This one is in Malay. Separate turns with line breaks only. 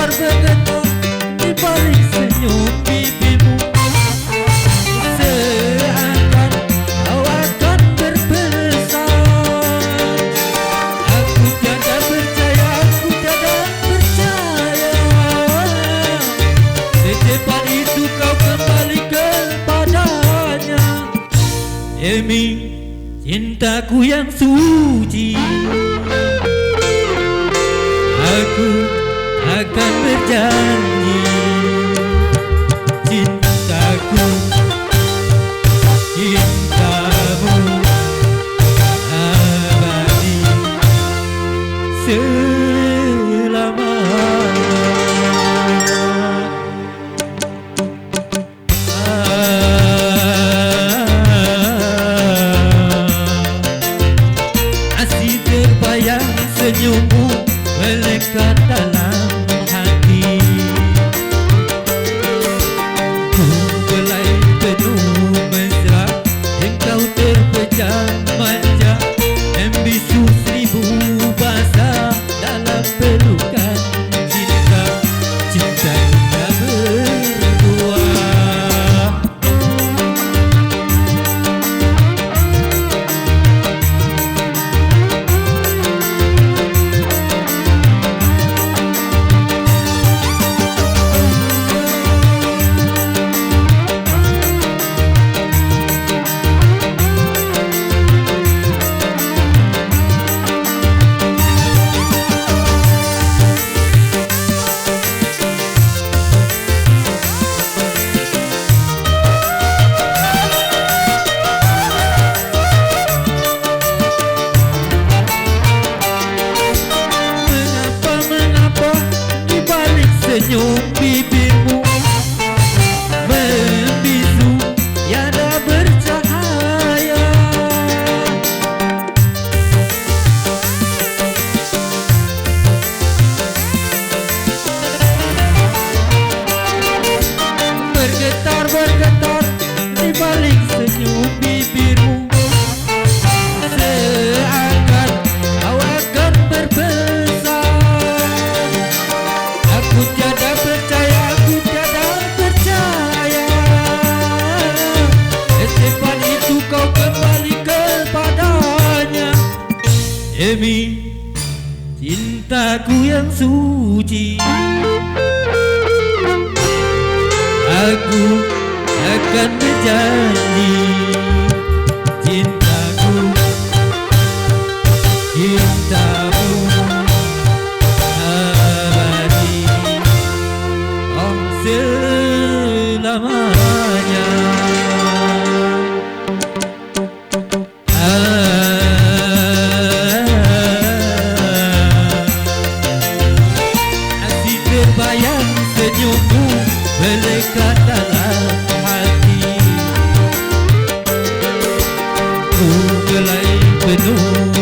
bergetar di balik senyum pipimu, seakan kau akan berpesan. Aku tiada percaya, aku tiada percaya, secepat itu kau kembali kepadanya. Demi cintaku yang suci, aku akan berjanji. Cintaku, cintamu abadi selamanya. Masih terbayang senyummu melekat dalam hati. Ku belai penuh mesra, engkau terpejam manja, membisu seribu bahasa dalam pelukan cinta. Cinta kita berdua. Senyum bibirmu membisu tiada bercahaya. Bergetar-bergetar di balik senyum bibirmu, seakan kau akan berpesan. Aku tiada percaya, aku tiada percaya, secepat itu kau kembali kepadanya. Demi cintaku yang suci, aku akan berjanji. Cintaku, cintamu abadi selamanya. Masih terbayang senyummu melekat dalam hati. Ku belai penuh